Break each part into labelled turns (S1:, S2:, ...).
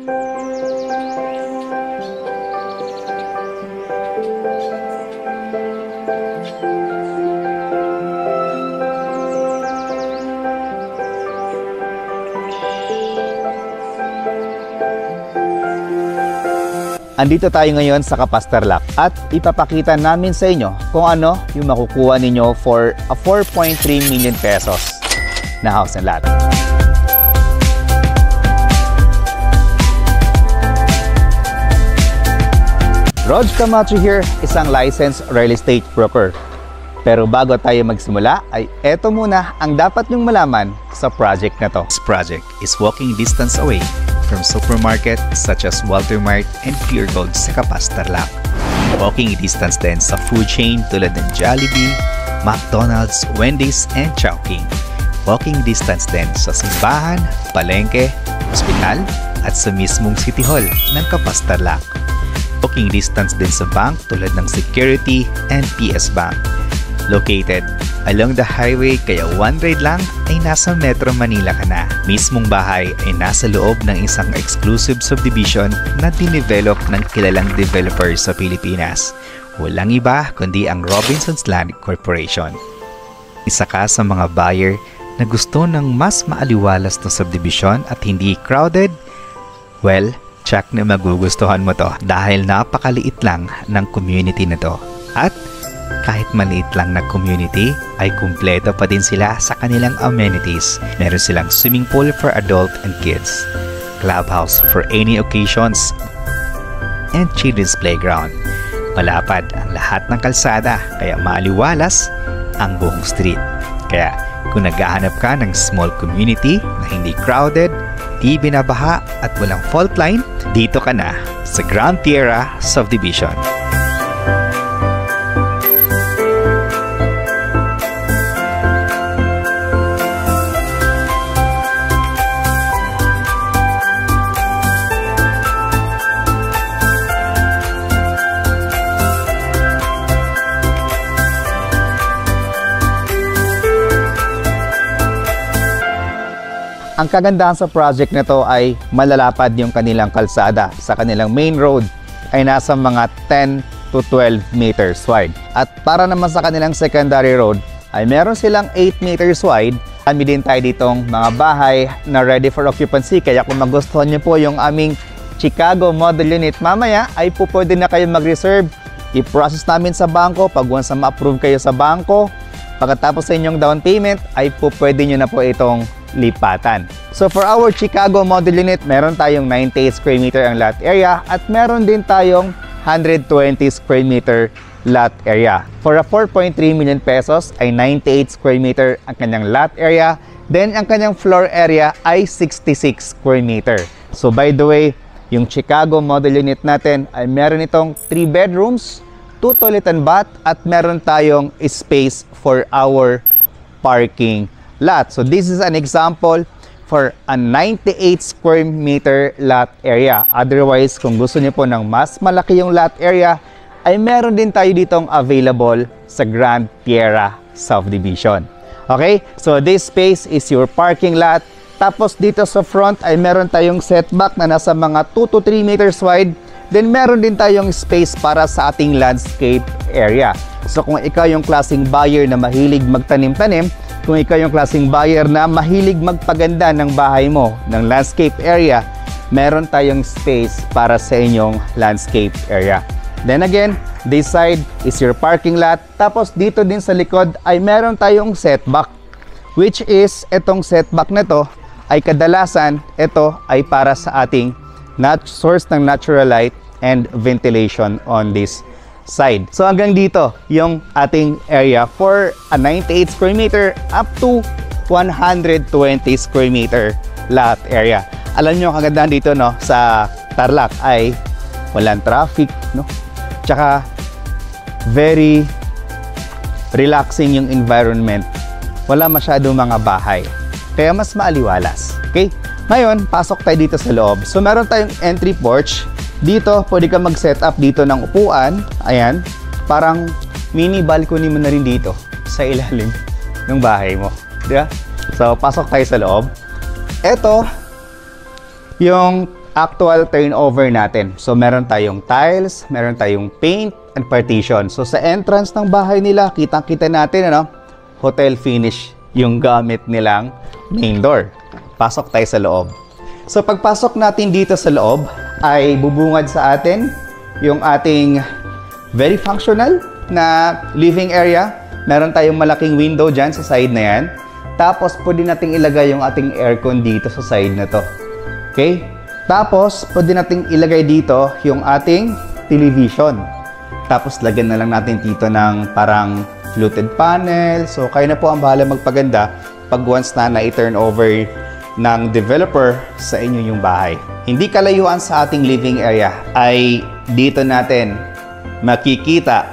S1: Andito tayo ngayon sa Kapas Tarlac at ipapakita namin sa inyo kung ano yung makukuha ninyo for a 4.3 million pesos na house and lot. Rog Camacho here, isang licensed real estate broker. Pero bago tayo magsimula ay eto muna ang dapat nyong malaman sa project na to.
S2: This project is walking distance away from supermarket such as Walter Mart and Pure Gold sa Kapas Tarlac. Walking distance din sa food chain tulad ng Jollibee, McDonald's, Wendy's, and Chowking. Walking distance din sa simbahan, palengke, ospital, at sa mismong City Hall ng Kapas Tarlac. Walking distance din sa bank tulad ng Security and PS Bank. Located along the highway kaya one ride lang ay nasa Metro Manila ka na. Mismong bahay ay nasa loob ng isang exclusive subdivision na dinevelop ng kilalang developer sa Pilipinas. Walang iba kundi ang Robinsons Land Corporation. Isa ka sa mga buyer na gusto ng mas maaliwalas na subdivision at hindi crowded? Well, check na magugustuhan mo to dahil napakaliit lang ng community na to. At kahit maliit lang na community, ay kumpleto pa din sila sa kanilang amenities. Meron silang swimming pool for adult and kids, clubhouse for any occasions, and children's playground. Malapad ang lahat ng kalsada, kaya maaliwalas ang buong street. Kaya kung naghahanap ka ng small community na hindi crowded, di binabaha at walang fault line, dito ka na sa Grand Tierra Subdivision.
S1: Ang kagandahan sa project na to ay malalapad yung kanilang kalsada. Sa kanilang main road ay nasa mga 10 to 12 meters wide. At para naman sa kanilang secondary road ay meron silang 8 meters wide. Kami din tayo ditong mga bahay na ready for occupancy. Kaya kung magustuhan niyo po yung aming Chicago Model Unit mamaya ay po pwede na kayo mag-reserve. I-process namin sa bangko. Pag once na ma-approve kayo sa bangko, pagkatapos sa inyong down payment ay po pwede nyo na po itong lipatan. So for our Chicago Model Unit, meron tayong 98 square meter ang lot area at meron din tayong 120 square meter lot area. For a 4.3 million pesos ay 98 square meter ang kanyang lot area. Then ang kanyang floor area ay 66 square meter. So by the way, yung Chicago Model Unit natin ay meron itong 3 bedrooms, 2 toilet and bath at meron tayong space for our parking lot. So this is an example for a 98 square meter lot area. Otherwise, kung gusto niyo po ng mas malaki yung lot area, ay meron din tayo ditong available sa Grand Tierra Subdivision. Okay? So this space is your parking lot. Tapos dito sa front ay meron tayong setback na nasa mga 2 to 3 meters wide. Then meron din tayong space para sa ating landscape area. So kung ikaw yung klaseng buyer na mahilig magtanim-tanim, kung ikaw yung klaseng buyer na mahilig magpaganda ng bahay mo, ng landscape area, meron tayong space para sa inyong landscape area. Then again, this side is your parking lot. Tapos dito din sa likod ay meron tayong setback, which is itong setback na to ay kadalasan ito ay para sa ating source ng natural light and ventilation on this side. So hanggang dito yung ating area for a 98 square meter up to 120 square meter lot area. Alam nyo, kagandahan dito no sa Tarlac ay walang traffic, no? Tsaka very relaxing yung environment. Wala masyadong mga bahay. Kaya mas maaliwalas. Okay? Ngayon, pasok tayo dito sa loob. So meron tayong entry porch. Dito, pwede ka mag-set up dito ng upuan. Ayan. Parang mini balcony mo na rin dito sa ilalim ng bahay mo. Diba? So, pasok tayo sa loob. Ito, yung actual turnover natin. So, meron tayong tiles, meron tayong paint, and partition. So, sa entrance ng bahay nila, kitang-kita natin, ano, hotel finish yung gamit nilang main door. Pasok tayo sa loob. So, pagpasok natin dito sa loob, ay bubungad sa atin yung ating very functional na living area. Meron tayong malaking window dyan sa side na yan. Tapos, pwede nating ilagay yung ating aircon dito sa side na to. Okay? Tapos, pwede nating ilagay dito yung ating television. Tapos, lagyan na lang natin dito ng parang fluted panel. So, kayo na po ang bahala magpaganda pag once na i-turn over ng developer sa inyo yung bahay. Hindi kalayuan sa ating living area ay dito natin makikita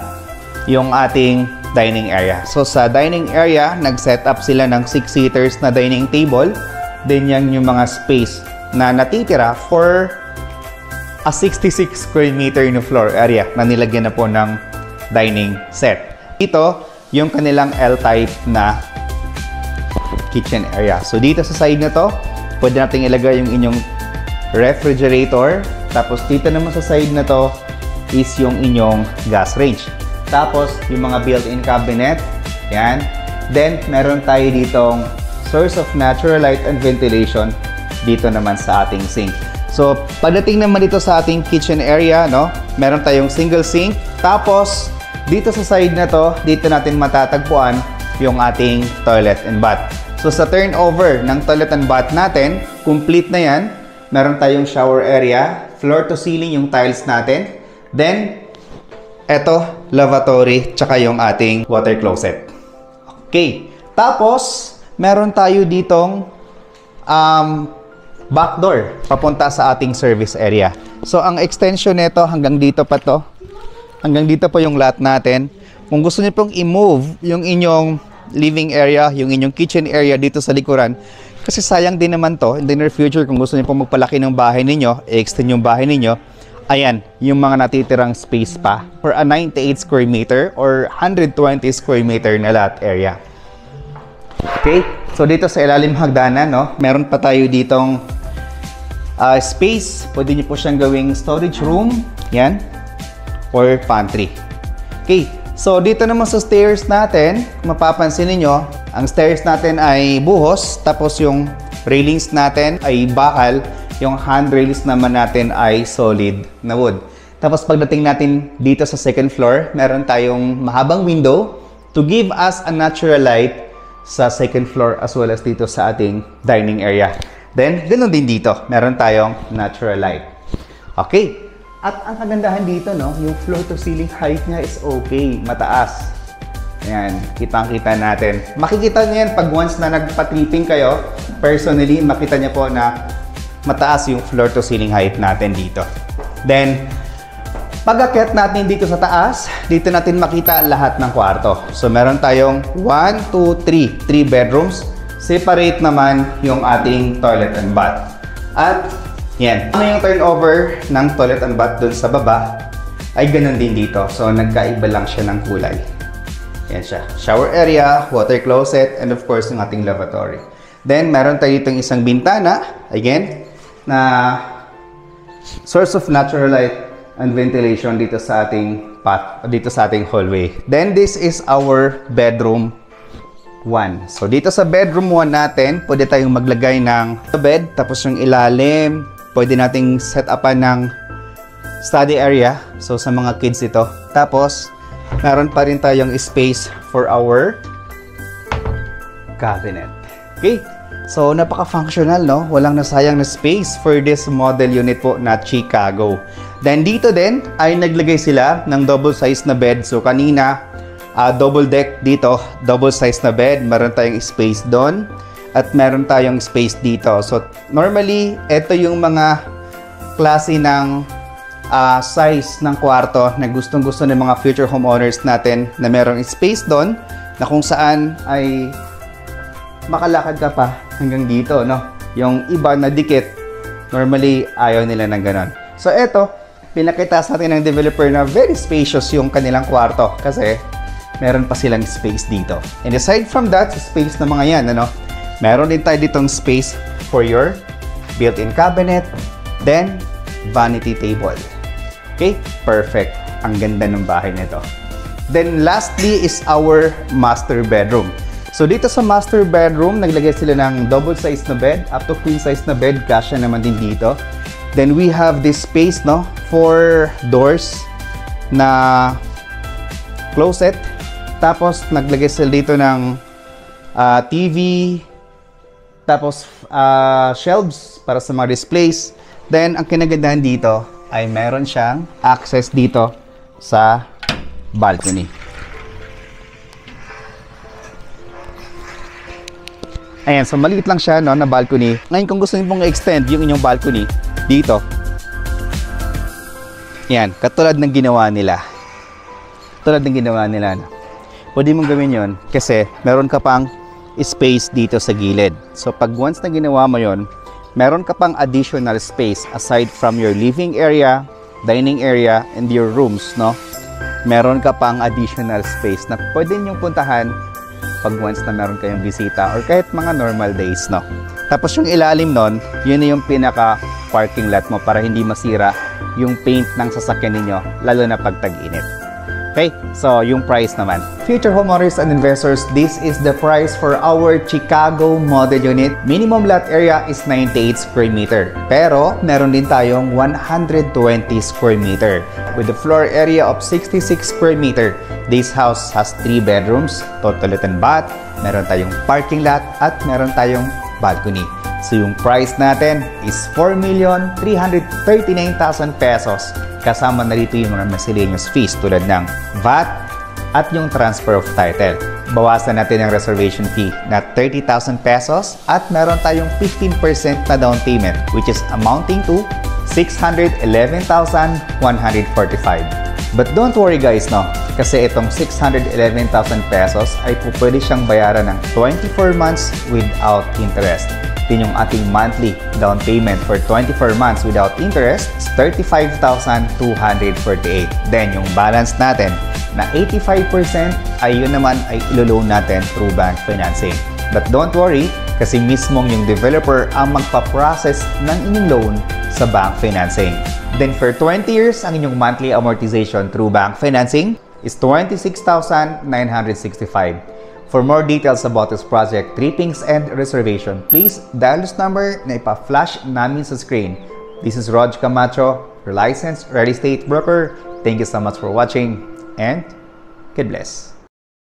S1: yung ating dining area. So, sa dining area, nag-set up sila ng 6-seaters na dining table. Then, yan yung mga space na natitira for a 66 square meter na floor area na nilagyan na po ng dining set. Ito, yung kanilang L-type na kitchen area. So, dito sa side na to, pwede natin ilagay yung inyong refrigerator. Tapos, dito naman sa side na to is yung inyong gas range. Tapos, yung mga built-in cabinet. Yan. Then, meron tayo ditong source of natural light and ventilation dito naman sa ating sink. So, pagdating naman dito sa ating kitchen area, no, meron tayong single sink. Tapos, dito sa side na to, dito natin matatagpuan yung ating toilet and bath. So, sa turnover ng toilet and bath natin, complete na yan. Meron tayong shower area, floor to ceiling yung tiles natin. Then, eto, lavatory, tsaka yung ating water closet. Okay. Tapos, meron tayo ditong back door papunta sa ating service area. So, ang extension nito hanggang dito pa to. Hanggang dito po yung lot natin. Kung gusto niyo pong i-move yung inyong living area, yung inyong kitchen area dito sa likuran, kasi sayang din naman to in the near future kung gusto niyo pong magpalaki ng bahay ninyo, i-extend yung bahay ninyo. Ayan, yung mga natitirang space pa for a 98 square meter or 120 square meter na lot area. Okay, so dito sa ilalim hagdanan, no, meron pa tayo ditong space. Pwede nyo po siyang gawing storage room, yan, or pantry. Okay, so dito naman sa stairs natin, mapapansin niyo, ang stairs natin ay buhos, tapos yung railings natin ay bakal. Yung handrails naman natin ay solid na wood. Tapos pagdating natin dito sa second floor, meron tayong mahabang window to give us a natural light sa second floor as well as dito sa ating dining area. Then, ganoon din dito. Meron tayong natural light. Okay. At ang kagandahan dito, no, yung floor to ceiling height niya is okay. Mataas. Ayan, kitang-kita natin. Makikita niyo yan pag once na nagpa-tripping kayo. Personally, makita niyo po na mataas yung floor to ceiling height natin dito. Then, pag-akyat natin dito sa taas, dito natin makita lahat ng kwarto. So, meron tayong 1, 2, 3. 3 bedrooms. Separate naman yung ating toilet and bath. At, yan. Ano yung turnover ng toilet and bath dun sa baba, ay ganun din dito. So, nagkaiba lang siya ng kulay. Yan siya. Shower area, water closet, and of course, yung ating lavatory. Then, meron tayo itong isang bintana. Again, na source of natural light and ventilation dito sa ating path, dito sa ating hallway. Then this is our bedroom 1. So dito sa bedroom 1 natin, pwede tayong maglagay ng bed, tapos yung ilalim, pwede nating set upan ng study area. So sa mga kids ito. Tapos meron pa rin tayong space for our cabinet. Okay? So, napaka-functional, no? Walang nasayang na space for this model unit po na Chicago. Then, dito din ay naglagay sila ng double size na bed. So, kanina, double deck dito, double size na bed. Meron tayong space doon at meron tayong space dito. So, normally, ito yung mga klase ng size ng kwarto na gustong-gusto ng mga future homeowners natin na merong space doon na kung saan ay makalakad ka pa hanggang dito, no? Yung iba na dikit, normally ayaw nila ng ganon. So, eto, pinakita sa atin ng developer na very spacious yung kanilang kwarto kasi meron pa silang space dito. And aside from that, space na mga yan, ano? Meron din tayo ditong space for your built-in cabinet. Then, vanity table. Okay? Perfect. Ang ganda ng bahay nito. Then, lastly is our master bedroom. So, dito sa master bedroom, naglagay sila ng double size na bed, up to queen size na bed, kasya naman din dito. Then, we have this space, no? 4 doors na closet. Tapos, naglagay sila dito ng TV, tapos shelves para sa mga displays. Then, ang kinagandahan dito ay meron siyang access dito sa balcony. Ayan, so maliit lang siya, no, na balcony. Ngayon, kung gusto niyo pong i-extend yung inyong balcony dito, yan, katulad ng ginawa nila. No? Pwede mong gawin yon kasi meron ka pang space dito sa gilid. So, pag once na ginawa mo yon, meron ka pang additional space aside from your living area, dining area, and your rooms, no? Meron ka pang additional space na pwede niyong puntahan pag once na meron kayong bisita or kahit mga normal days, no? Tapos yung ilalim nun, yun na yung pinaka parking lot mo para hindi masira yung paint ng sasakyan ninyo, lalo na pag tag-init. Okay, so yung price naman. Future homeowners and investors, this is the price for our Chicago model unit. Minimum lot area is 98 square meter. Pero meron din tayong 120 square meter with the floor area of 66 square meter. This house has 3 bedrooms, toilet and bath. Meron tayong parking lot at meron tayong balcony. So yung price natin is 4,339,000 pesos. Kasama na dito yung mga miscellaneous fees tulad ng VAT at yung transfer of title. Bawasan natin ang reservation fee na 30,000 pesos at meron tayong 15% na down payment which is amounting to 611,145. But don't worry guys, no? Kasi itong 611,000 pesos ay pwede siyang bayaran ng 24 months without interest. Din yung ating monthly down payment for 24 months without interest is 35,248. Then yung balance natin na 85% ay yun naman ay ilo-loan natin through bank financing. But don't worry kasi mismong yung developer ang magpa-process ng inyong loan sa bank financing. Then for 20 years, ang inyong monthly amortization through bank financing is 26,965. For more details about this project, trippings and reservation, please dial this number na ipa-flash namin sa screen. This is Rog Camacho, your licensed real estate broker. Thank you so much for watching and God bless.